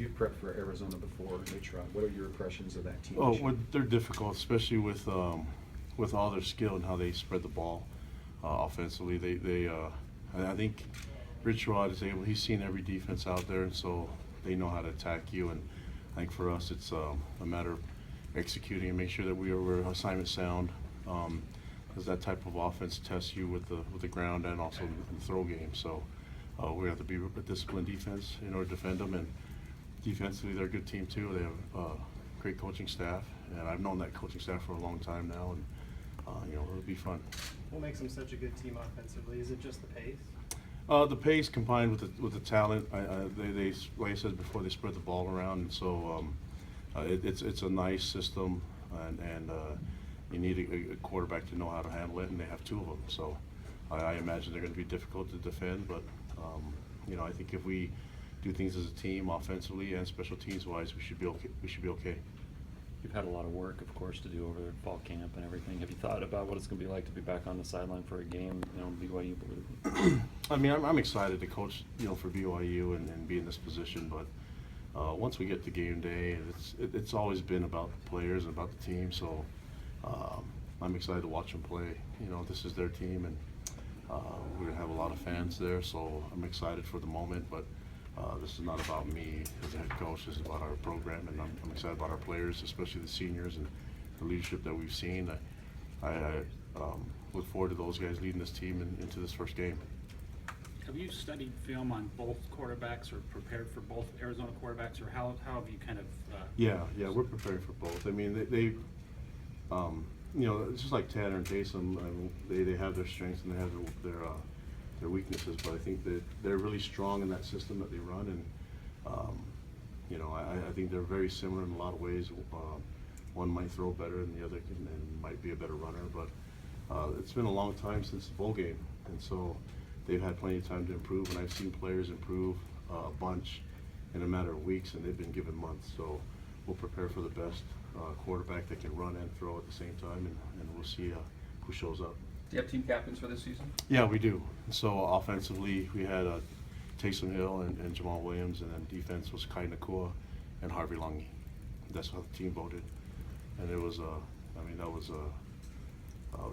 you prepped for Arizona before, Rich Rod. What are your impressions of that team? Oh, well, they're difficult, especially with all their skill and how they spread the ball offensively. I think Rich Rod is able. He's seen every defense out there, and so they know how to attack you. And I think for us, it's a matter of executing and make sure that we're assignment sound, because that type of offense tests you with the ground and also in the throw game. So we have to be a disciplined defense in order to defend them. And defensively, they're a good team too. They have great coaching staff, and I've known that coaching staff for a long time now, and it'll be fun. What makes them such a good team offensively? Is it just the pace? The pace combined with the talent. They like I said before, they spread the ball around, and so it's a nice system, and you need a quarterback to know how to handle it, and they have two of them. So I imagine they're going to be difficult to defend, but I think if we do things as a team, offensively and special teams wise, we should be okay. We should be okay. You've had a lot of work, of course, to do over there, fall camp and everything. Have you thought about what it's going to be like to be back on the sideline for a game, BYU? I mean, I'm excited to coach, for BYU and be in this position. But once we get to game day, it's always been about the players and about the team. So I'm excited to watch them play. This is their team, and we're gonna have a lot of fans there. So I'm excited for the moment, but. This is not about me as a head coach. This is about our program, and I'm excited about our players, especially the seniors and the leadership that we've seen. I look forward to those guys leading this team into this first game. Have you studied film on both quarterbacks or prepared for both Arizona quarterbacks, or how have you kind of? Yeah, we're preparing for both. I mean, they it's just like Tanner and Taysom. They have their strengths and they have their weaknesses, but I think that they're really strong in that system that they run, and I think they're very similar in a lot of ways. One might throw better than the other, and might be a better runner, but it's been a long time since the bowl game, and so they've had plenty of time to improve, and I've seen players improve a bunch in a matter of weeks, and they've been given months. So we'll prepare for the best quarterback that can run and throw at the same time, and we'll see who shows up. Do you have team captains for this season? Yeah, we do. So offensively, we had Taysom Hill and Jamal Williams, and then defense was Kai Nakua and Harvey Langi. That's how the team voted, and it was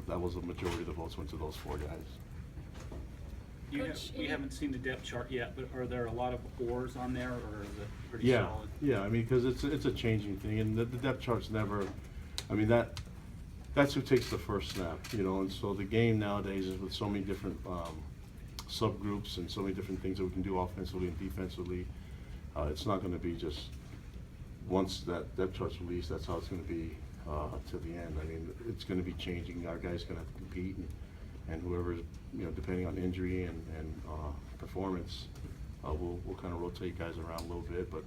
that was a majority of the votes went to those four guys. We haven't seen the depth chart yet, but are there a lot of oars on there, or is it pretty solid? Yeah. I mean, because it's a changing thing, and the depth chart's never. I mean that's who takes the first snap, and so the game nowadays is with so many different subgroups and so many different things that we can do offensively and defensively. It's not going to be just once that depth chart's released, that's how it's going to be to the end. I mean, it's going to be changing. Our guys going to have to compete, and whoever's, depending on injury and performance, we'll kind of rotate guys around a little bit, but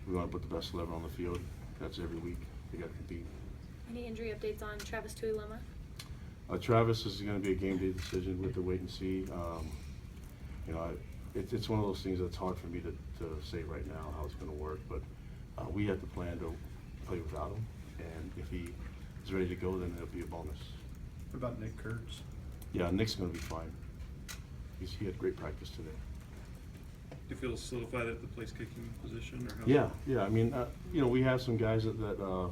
we want to put the best 11 on the field. That's every week. They got to compete. Any injury updates on Travis Tuiloma? Travis is going to be a game day decision. We have to wait and see. It's one of those things that's hard for me to say right now how it's going to work, but we have to plan to play without him, and if he is ready to go, then it'll be a bonus. What about Nick Kurtz? Yeah, Nick's going to be fine. He had great practice today. Do you feel solidified at the place kicking position, or how? Yeah. I mean, we have some guys that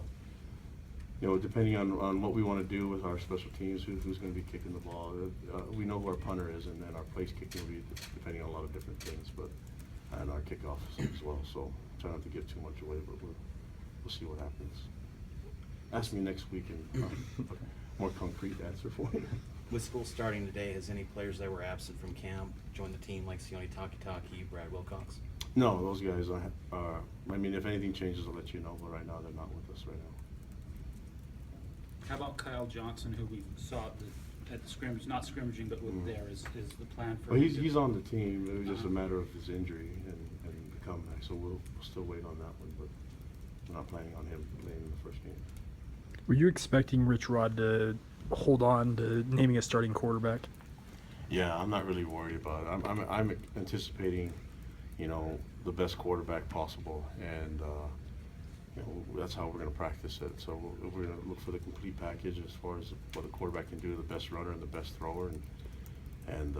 depending on what we want to do with our special teams, who's going to be kicking the ball. We know who our punter is, and then our place kicking will be depending on a lot of different things, and our kickoff as well. So try not to give too much away, but we'll see what happens. Ask me next week and more concrete answer for you. With school starting today, has any players that were absent from camp joined the team, like Sione Takitaki, Brad Wilcox? No, those guys are. I mean, if anything changes, I'll let you know. But right now, they're not with us right now. How about Kyle Johnson, who we saw at the scrimmage, not scrimmaging, but with there? Is the plan for? Well, he's on the team. It was just a matter of his injury and the comeback. So we'll still wait on that one, but we're not planning on him playing in the first game. Were you expecting Rich Rod to hold on to naming a starting quarterback? Yeah, I'm not really worried about it. I'm anticipating, the best quarterback possible, and that's how we're going to practice it. So we're going to look for the complete package as far as what the quarterback can do, the best runner and the best thrower, and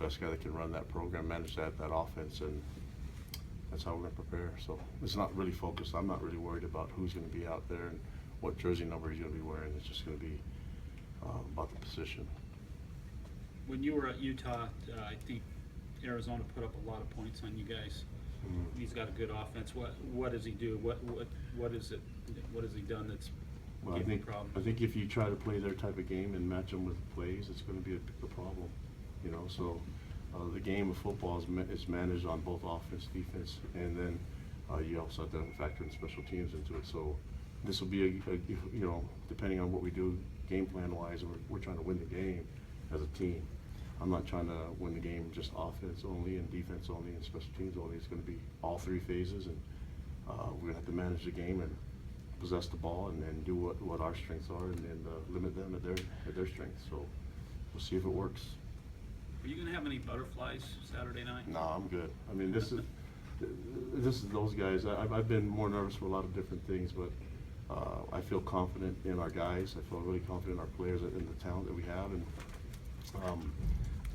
best guy that can run that program, manage that offense, and that's how we're gonna prepare. So it's not really focused. I'm not really worried about who's gonna be out there and what jersey number he's gonna be wearing. It's just gonna be about the position. When you were at Utah, I think Arizona put up a lot of points on you guys. Mhm. He's got a good offense. What does he do? What is it? What has he done that's Well, I giving you think problems? I think if you try to play their type of game and match them with plays, it's going to be a problem. You know, so the game of football is managed on both offense, defense, and then you also have to factor in special teams into it. So this will be you know, depending on what we do game plan wise, we're trying to win the game as a team. I'm not trying to win the game just offense only and defense only and special teams only. It's going to be all three phases, and we're going to have to manage the game and possess the ball and do what our strengths are and limit them at their strengths. So we'll see if it works. Are you going to have any butterflies Saturday night? No, I'm good. I mean, this is those guys. I've been more nervous for a lot of different things, but I feel confident in our guys. I feel really confident in our players and the talent that we have. And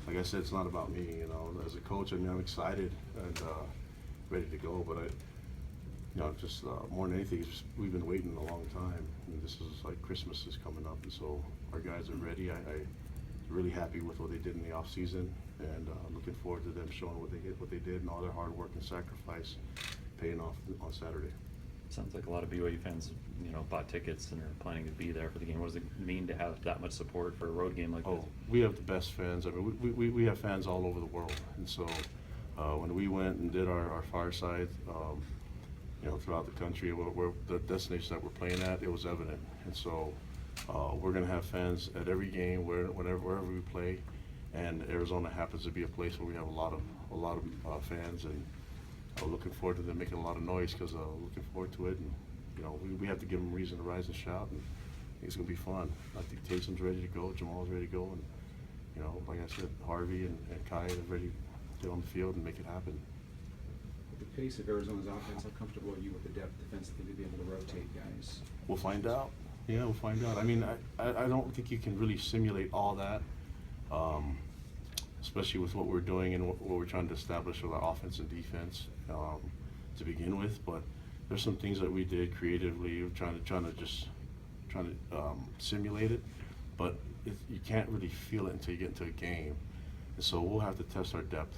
like I said, it's not about me. You know, as a coach, I mean, I'm excited and ready to go. But just more than anything, it's just, we've been waiting a long time. I mean, this is like Christmas is coming up, and so our guys are ready. I'm really happy with what they did in the off season, and looking forward to them showing what they did, and all their hard work and sacrifice paying off on Saturday. Sounds like a lot of BYU fans, bought tickets and are planning to be there for the game. What does it mean to have that much support for a road game like this? Oh, we have the best fans. I mean, we have fans all over the world, and so when we went and did our fireside, throughout the country, where the destinations that we're playing at, it was evident. And so we're going to have fans at every game, wherever we play. And Arizona happens to be a place where we have a lot of fans, and looking forward to them making a lot of noise because looking forward to it. And we have to give them reason to rise and shout, and I think it's going to be fun. I think Taysom's ready to go, Jamal's ready to go, and like I said, Harvey and Kai are ready to get on the field and make it happen. With the pace of Arizona's offense, how comfortable are you with the depth defensively to be able to rotate guys? We'll find out. Yeah, we'll find out. I mean, I don't think you can really simulate all that, especially with what we're doing and what we're trying to establish with our offense and defense to begin with. But there's some things that we did creatively, trying to simulate it, but you can't really feel it until you get into a game. And so we'll have to test our depth,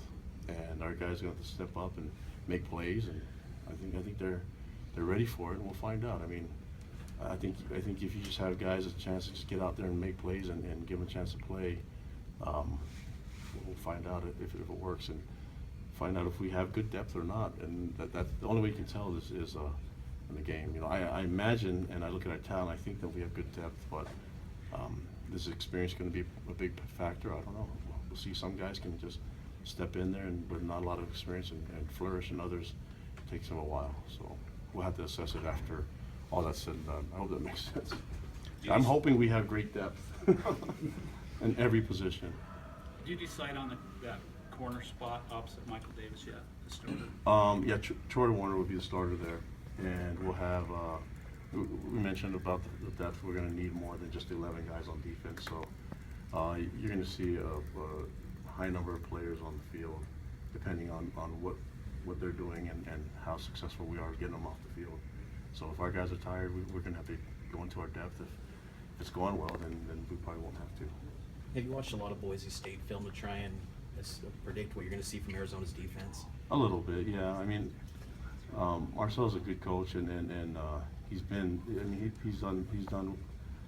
and our guys are going to have to step up and make plays. And I think they're ready for it, and we'll find out. I mean, I think if you just have guys a chance to just get out there and make plays and give them a chance to play, we'll find out if it works and find out if we have good depth or not. And that's the only way you can tell is in the game. I imagine, and I look at our talent, I think that we have good depth, but this experience going to be a big factor. I don't know. We'll see. Some guys can just step in there and with not a lot of experience and flourish, and others it takes them a while. So we'll have to assess it after all that's said and done. I hope that makes sense. I'm hoping we have great depth in every position. Did you decide on that corner spot opposite Michael Davis yet, the starter? Troy Warner would be the starter there, and we'll have. We mentioned about the depth. We're going to need more than just 11 guys on defense. So you're going to see a high number of players on the field, depending on what they're doing and how successful we are getting them off the field. So if our guys are tired, we're going to have to go into our depth. If it's going well, then we probably won't have to. Have you watched a lot of Boise State film to try and predict what you're going to see from Arizona's defense? A little bit, yeah. I mean, Marcel's a good coach, and he's been. I mean, he's done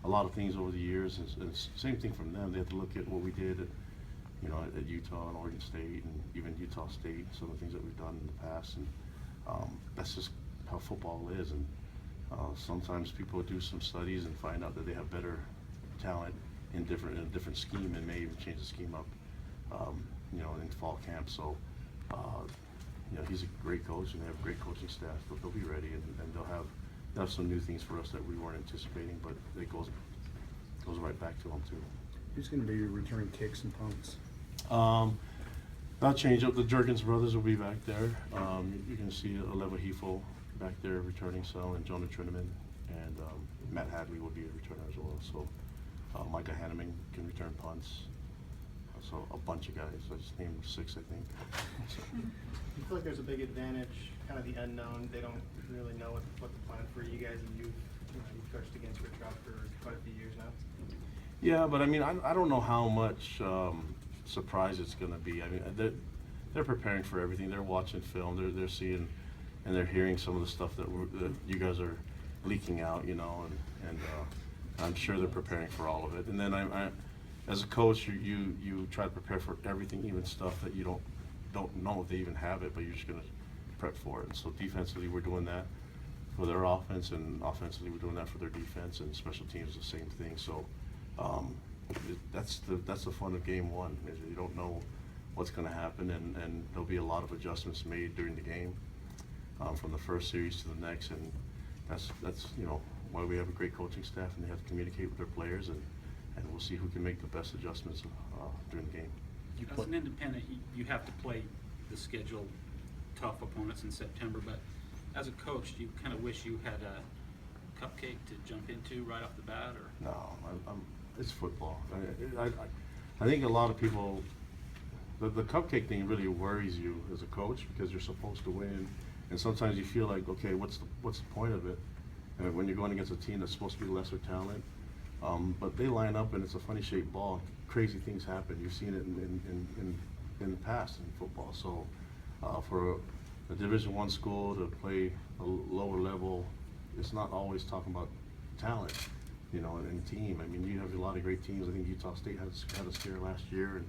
a lot of things over the years. And same thing from them. They have to look at what we did at Utah and Oregon State, and even Utah State. Some of the things that we've done in the past, and that's just how football is. And sometimes people do some studies and find out that they have better talent in a different scheme, and may even change the scheme up, in fall camp. So, he's a great coach, and they have a great coaching staff. But they'll be ready, and they'll have some new things for us that we weren't anticipating. But it goes right back to them too. Who's going to be your returning kicks and punts? That'll change up. The Jurgens brothers will be back there. You can see Aleva Hefel back there returning some, and Jonah Trineman, and Matt Hadley will be a returner as well. So Micah Hanneman can return punts. So a bunch of guys. I just named 6, I think. So, You feel like there's a big advantage, kind of the unknown. They don't really know what the plan for you guys, and you've coached against Rich Rod for quite a few years now. yeah, but I mean, I don't know how much surprise it's going to be. I mean, they're preparing for everything. They're watching film. They're seeing and they're hearing some of the stuff that you guys are leaking out, you know, and I'm sure they're preparing for all of it. And then I as a coach, you try to prepare for everything, even stuff that you don't know if they even have it, but you're just going to prep for it. And so defensively, we're doing that for their offense, and offensively, we're doing that for their defense, and special teams the same thing. So that's the fun of game one. Is you don't know what's going to happen, and there'll be a lot of adjustments made during the game from the first series to the next, and that's you know why we have a great coaching staff, and they have to communicate with their players, and we'll see who can make the best adjustments during the game. As an independent, you have to play the schedule, tough opponents in September, but as a coach, do you kind of wish you had a cupcake to jump into right off the bat, or? No, it's football. I think a lot of people, the cupcake thing really worries you as a coach because you're supposed to win, and sometimes you feel like, okay, what's the point of it? And when you're going against a team that's supposed to be lesser talent, but they line up and it's a funny shaped ball. Crazy things happen. You've seen it in the past in football. So for a Division I school to play a lower level, it's not always talking about talent, you know, and team. I mean, you have a lot of great teams. I think Utah State had a scare last year, and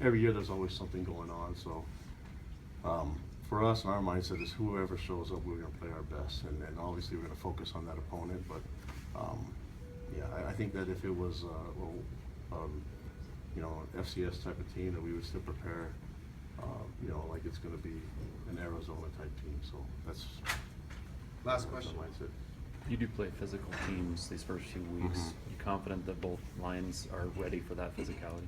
every year there's always something going on. So for us, our mindset is whoever shows up, we're going to play our best, and obviously we're going to focus on that opponent. But yeah, I think that if it was you know, an FCS type of team, that we would still prepare, you know, like it's going to be an Arizona type team. So that's Last question. my mindset. You do play physical teams these first few weeks. Mhm. You confident that both lines are ready for that physicality?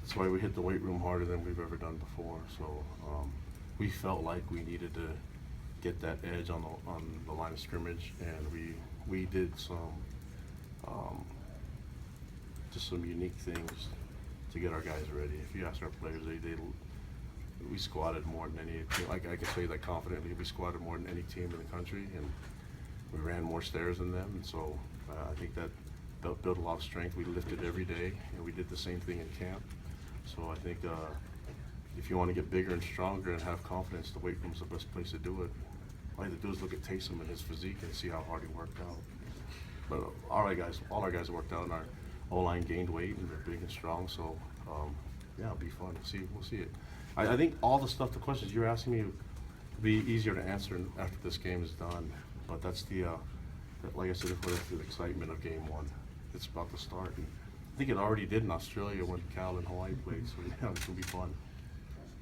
That's why we hit the weight room harder than we've ever done before. So we felt like we needed to get that edge on the line of scrimmage, and we did some just some unique things to get our guys ready. If you ask our players, we squatted more than any team. I can say that confidently. We squatted more than any team in the country, and we ran more stairs than them. And so I think that built a lot of strength. We lifted every day, and we did the same thing in camp. So I think if you want to get bigger and stronger and have confidence, the weight room's the best place to do it. All you have to do is look at Taysom and his physique and see how hard he worked out. But all our guys worked out, and our O-line gained weight, and they're big and strong. So yeah, it'll be fun. We'll see it. I think all the stuff, the questions you're asking me, will be easier to answer after this game is done. But that's like I said, that's the excitement of game one. It's about to start. And I think it already did in Australia when Cal and Hawaii played. So yeah, it's gonna be fun.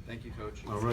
Thank you, Coach. All right.